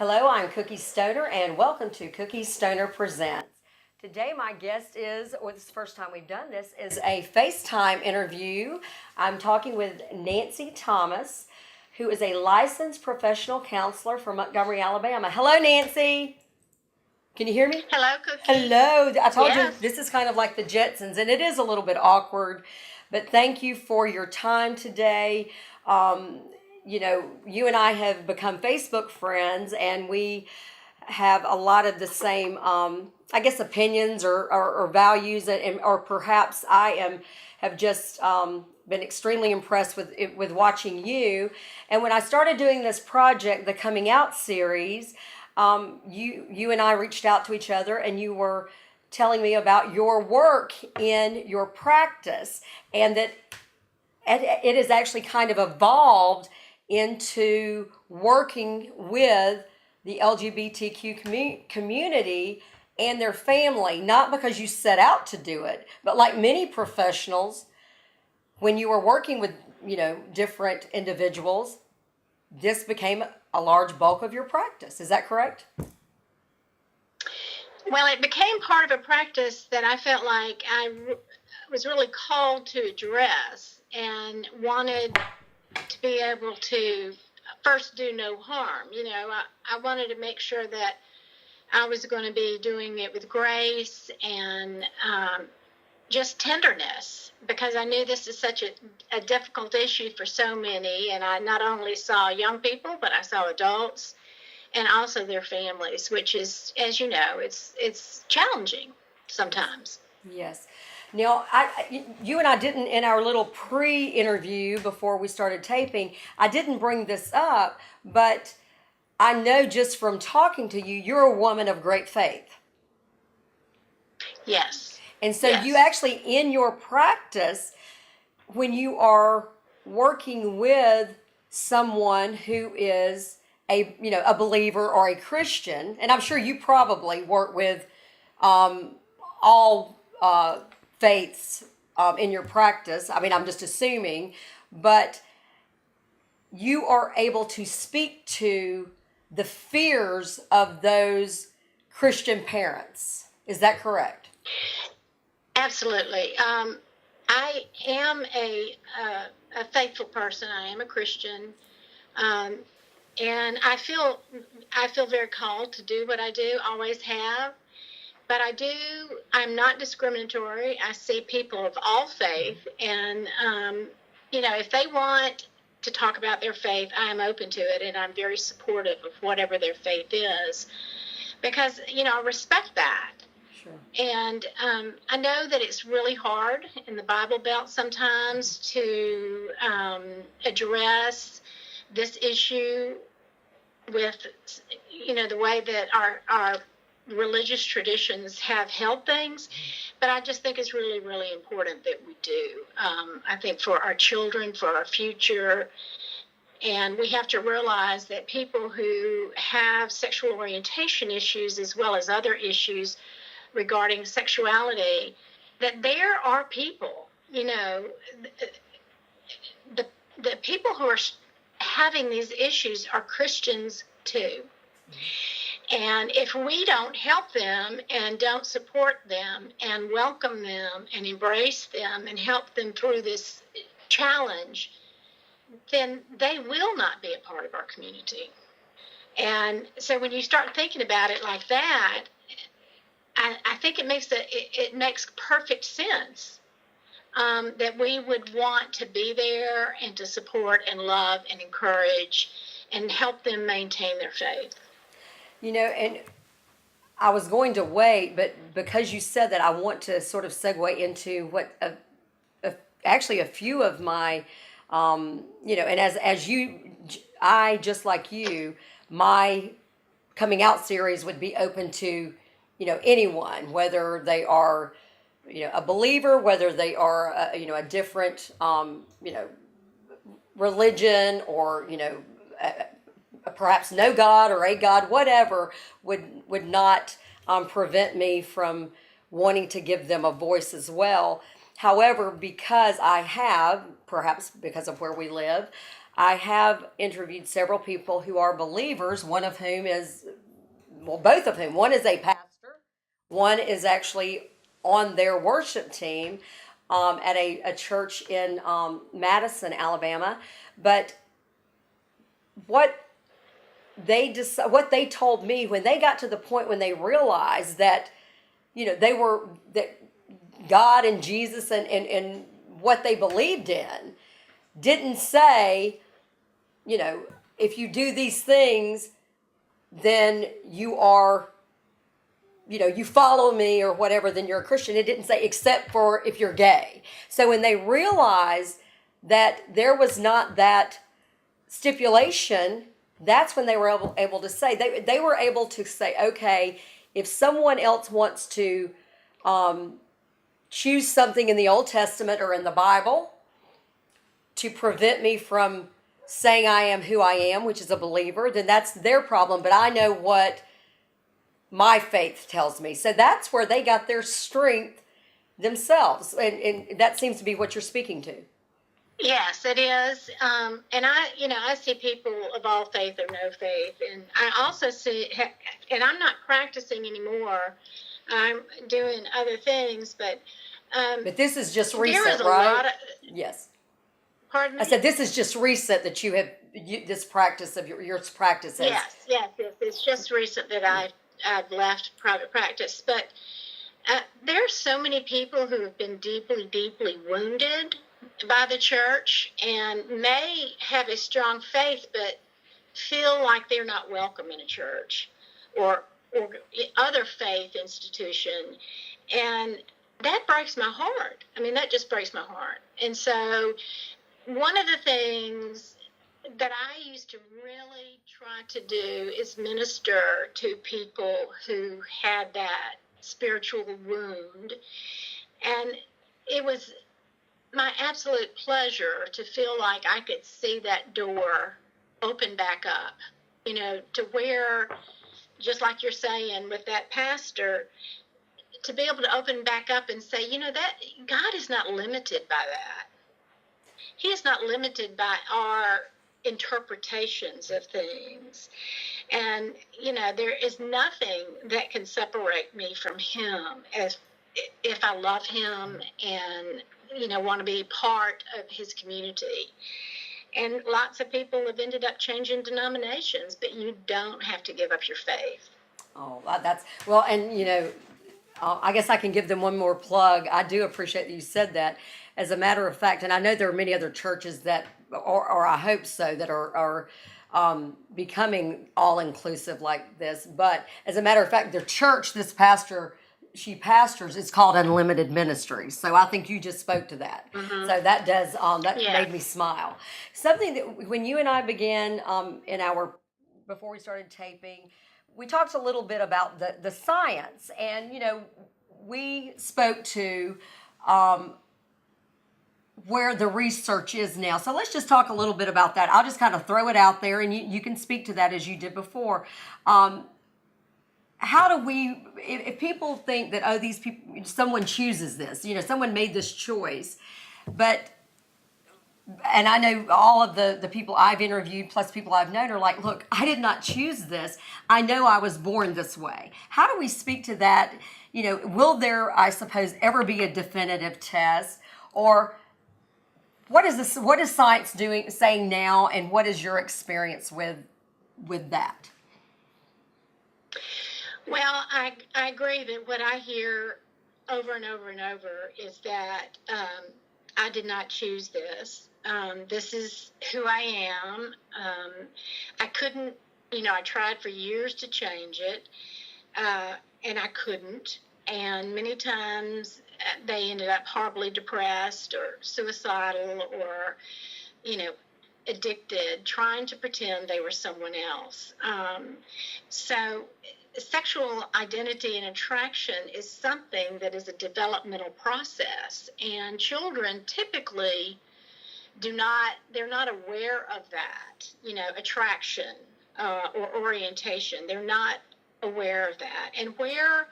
Hello, I'm Cookie Stoner, and welcome to Cookie Stoner Presents. Today, my guest is, or this is the first time we've done this, is a FaceTime interview. I'm talking with Nancy Thomas, who is a licensed professional counselor from Montgomery, Alabama. Hello, Nancy. Can you hear me? Hello, Cookie. Hello. I told you Yes. this is kind of like the Jetsons, and it is a little bit awkward, but thank you for your time today. You and I have become Facebook friends, and we have a lot of the same, I guess, opinions or values, or perhaps have just been extremely impressed with watching you. And when I started doing this project, the Coming Out series, you and I reached out to each other, and you were telling me about your work in your practice, and that it has actually kind of evolved into working with the LGBTQ community and their family, not because you set out to do it, but like many professionals, when you were working with, different individuals, this became a large bulk of your practice. Is that correct? Well, it became part of a practice that I felt like was really called to address and wanted to be able to first do no harm. I wanted to make sure that I was going to be doing it with grace and just tenderness, because I knew this is such a difficult issue for so many. And I not only saw young people, but I saw adults and also their families, which is, as you know, it's challenging sometimes. Yes. Now, you and I didn't, in our little pre-interview before we started taping, I didn't bring this up, but I know just from talking to you, you're a woman of great faith. Yes. And so Yes. you actually, in your practice, when you are working with someone who is a believer or a Christian, and I'm sure you probably work with all faiths in your practice. I mean, I'm just assuming, but you are able to speak to the fears of those Christian parents. Is that correct? Absolutely. I am a faithful person. I am a Christian. And I feel very called to do what I do, always have. But I'm not discriminatory. I see people of all faith. And, if they want to talk about their faith, I am open to it. And I'm very supportive of whatever their faith is. Because, I respect that. Sure. And I know that it's really hard in the Bible Belt sometimes to address this issue with, the way that our religious traditions have held things. But I just think it's really, really important that we do. I think for our children, for our future. And we have to realize that people who have sexual orientation issues, as well as other issues regarding sexuality, that there are people, the people who are having these issues are Christians too. And if we don't help them and don't support them and welcome them and embrace them and help them through this challenge, then they will not be a part of our community. And so when you start thinking about it like that, I think it makes perfect sense that we would want to be there and to support and love and encourage and help them maintain their faith. And I was going to wait, but because you said that, I want to sort of segue into what actually a few of my, and I, just like you, my coming out series would be open to, anyone, whether they are, a believer, whether they are, a different, religion, or, perhaps no God or a God, whatever, would not prevent me from wanting to give them a voice as well. However, because I have, perhaps because of where we live, I have interviewed several people who are believers, one of whom is, well, both of whom. One is a pastor, one is actually on their worship team at a church in Madison, Alabama. But what what they told me when they got to the point when they realized that, that God and Jesus and what they believed in didn't say, if you do these things, then you are, you follow me or whatever, then you're a Christian. It didn't say except for if you're gay. So when they realized that there was not that stipulation, that's when they were able to say, they were able to say, okay, if someone else wants to choose something in the Old Testament or in the Bible to prevent me from saying I am who I am, which is a believer, then that's their problem. But I know what my faith tells me. So that's where they got their strength themselves. And that seems to be what you're speaking to. Yes, it is. And I see people of all faith or no faith. And I also see, and I'm not practicing anymore. I'm doing other things, but this is just recent, there is a right? lot of, yes. Pardon me? I said this is just recent that you have this practice of your practice. Yes. It's just recent that I've left private practice. But there are so many people who have been deeply, deeply wounded by the church and may have a strong faith, but feel like they're not welcome in a church or other faith institution. And that breaks my heart. I mean, that just breaks my heart. And so one of the things that I used to really try to do is minister to people who had that spiritual wound. And it was my absolute pleasure to feel like I could see that door open back up, to where, just like you're saying with that pastor, to be able to open back up and say, that God is not limited by that. He is not limited by our interpretations of things. And, there is nothing that can separate me from him if I love him and, want to be part of his community. And lots of people have ended up changing denominations, but you don't have to give up your faith. Oh, that's, well, and, I guess I can give them one more plug. I do appreciate that you said that. As a matter of fact, and I know there are many other churches that, or I hope so, that are becoming all-inclusive like this. But as a matter of fact, the church she pastors, it's called Unlimited Ministry. So I think you just spoke to that. Mm-hmm. So that does, made me smile. Something that when you and I began before we started taping, we talked a little bit about the science, and we spoke to where the research is now. So let's just talk a little bit about that. I'll just kind of throw it out there, and you can speak to that as you did before. How do we, if people think that, these people, someone chooses this, someone made this choice, and I know all of the people I've interviewed plus people I've known are like, look, I did not choose this. I know I was born this way. How do we speak to that? Will there, I suppose, ever be a definitive test? Or what is science saying now, and what is your experience with that? Well, I agree that what I hear over and over and over is that I did not choose this. This is who I am. I couldn't, I tried for years to change it, and I couldn't. And many times they ended up horribly depressed or suicidal or, addicted, trying to pretend they were someone else. So sexual identity and attraction is something that is a developmental process, and children typically they're not aware of that, attraction or orientation. They're not aware of that. And where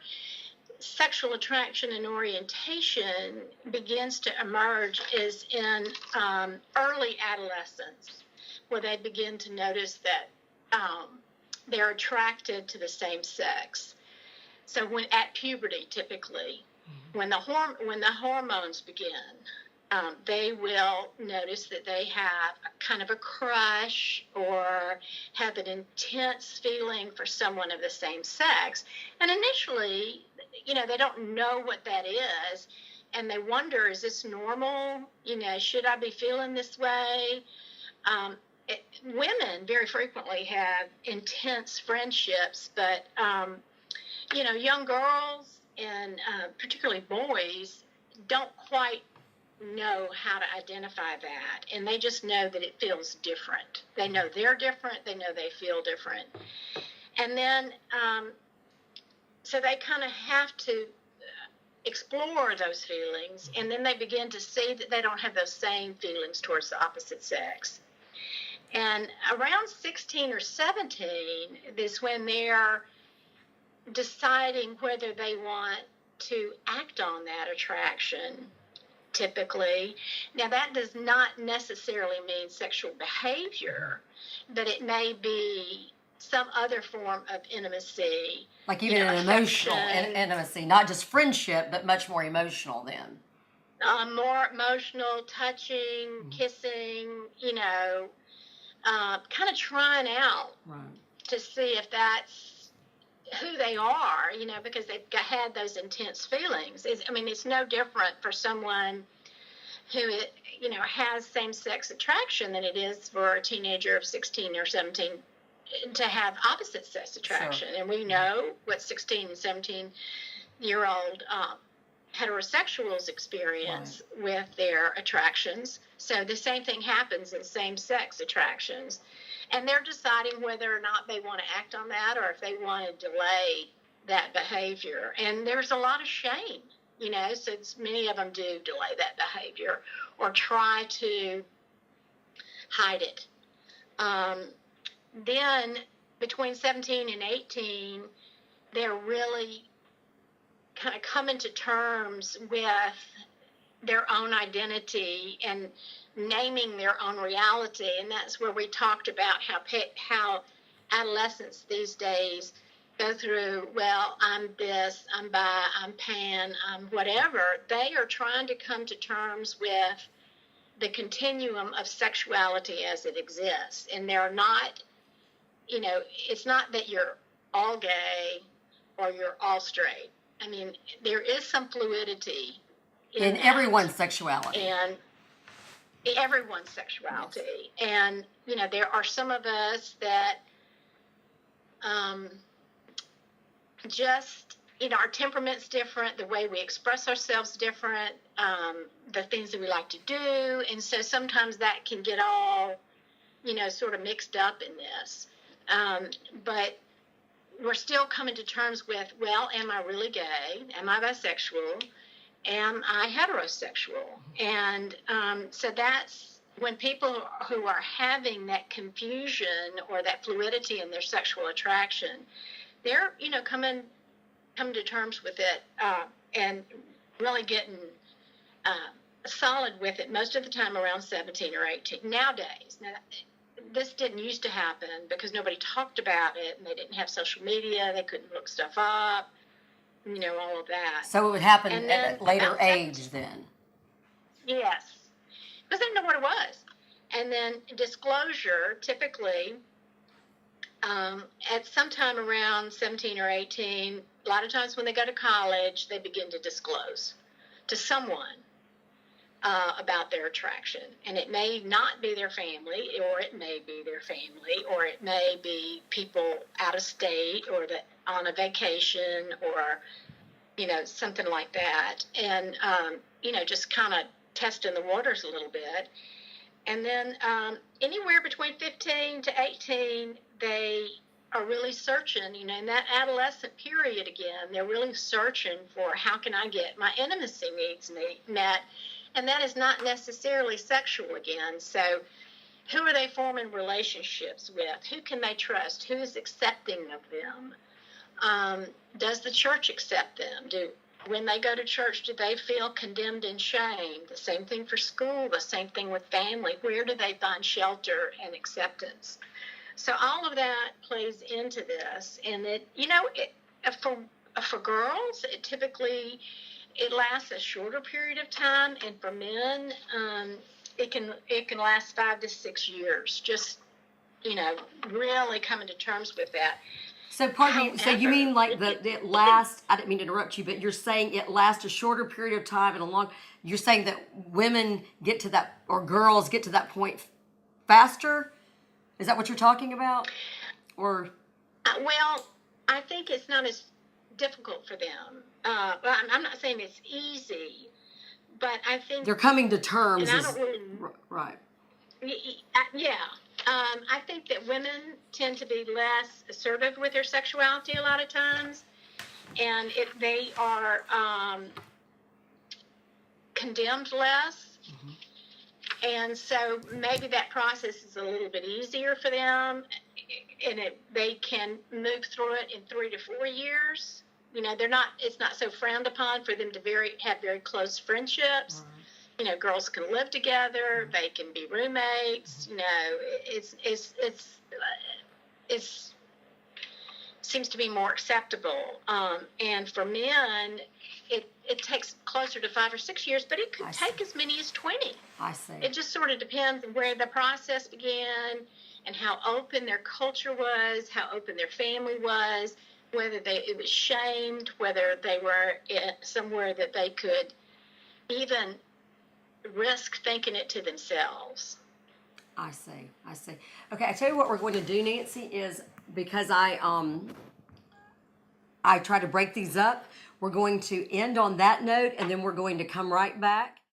sexual attraction and orientation begins to emerge is in early adolescence. where they begin to notice that they're attracted to the same sex. So when at puberty, typically, when the hormones begin, they will notice that they have a kind of a crush or have an intense feeling for someone of the same sex. And initially, they don't know what that is. And they wonder, is this normal? Should I be feeling this way? Women very frequently have intense friendships, but, young girls and particularly boys don't quite know how to identify that. And they just know that it feels different. They know they're different. They know they feel different. And then, so they kind of have to explore those feelings, and then they begin to see that they don't have those same feelings towards the opposite sex. And around 16 or 17 is when they're deciding whether they want to act on that attraction, typically. Now, that does not necessarily mean sexual behavior, but it may be some other form of intimacy. Like even an emotional intimacy, not just friendship, but much more emotional then. More emotional, touching, kissing, kind of trying out to see if that's who they are, because they've had those intense feelings. It's no different for someone who, has same-sex attraction than it is for a teenager of 16 or 17 to have opposite sex attraction. Sure. And we know what 16 and 17-year-old heterosexuals experience with their attractions. So the same thing happens in same-sex attractions. And they're deciding whether or not they want to act on that or if they want to delay that behavior. And there's a lot of shame, since many of them do delay that behavior or try to hide it. Then between 17 and 18, they're really kind of coming to terms with their own identity and naming their own reality. And that's where we talked about how adolescents these days go through, well, I'm this, I'm bi, I'm pan, I'm whatever. They are trying to come to terms with the continuum of sexuality as it exists. And they're not, it's not that you're all gay or you're all straight. There is some fluidity in everyone's sexuality. And everyone's sexuality. Yes. And, there are some of us that just, our temperament's different, the way we express ourselves different, the things that we like to do. And so sometimes that can get all, sort of mixed up in this. But we're still coming to terms with, well, am I really gay? Am I bisexual? Am I heterosexual? And so that's when people who are having that confusion or that fluidity in their sexual attraction, they're, coming to terms with it and really getting solid with it most of the time around 17 or 18. Nowadays, this didn't used to happen because nobody talked about it and they didn't have social media. They couldn't look stuff up, all of that. So it would happen at a later age then? Yes, because they didn't know what it was. And then disclosure, typically, at some time around 17 or 18, a lot of times when they go to college, they begin to disclose to someone about their attraction. And it may not be their family, or it may be their family, or it may be people out of state or on a vacation or, something like that. And, just kind of testing the waters a little bit. And then anywhere between 15 to 18, they are really searching, in that adolescent period again, they're really searching for how can I get my intimacy needs met. And that is not necessarily sexual again. So who are they forming relationships with? Who can they trust? Who is accepting of them? Does the church accept them? when they go to church, do they feel condemned and shamed? The same thing for school, the same thing with family. Where do they find shelter and acceptance? So all of that plays into this, and for girls, it typically it lasts a shorter period of time, and for men, it can last 5 to 6 years. Just really coming to terms with that. So pardon me, so you mean like it lasts, I didn't mean to interrupt you, but you're saying it lasts a shorter period of time and you're saying that women get to that, or girls get to that point faster? Is that what you're talking about? Or? Well, I think it's not as difficult for them. Well, I'm not saying it's easy, but I think they're coming to terms. And I don't really, right. Yeah. I think that women tend to be less assertive with their sexuality a lot of times, and they are condemned less. Mm-hmm. And so maybe that process is a little bit easier for them, and they can move through it in 3 to 4 years. It's not so frowned upon for them to have very close friendships. Right. Girls can live together. They can be roommates. It's seems to be more acceptable. And for men, it takes closer to 5 or 6 years, but it could take as many as 20. I see. It just sort of depends on where the process began and how open their culture was, how open their family was, whether it was shamed, whether they were somewhere that they could even risk thinking it to themselves. I see. Okay, I tell you what we're going to do, Nancy, is because I try to break these up, we're going to end on that note, and then we're going to come right back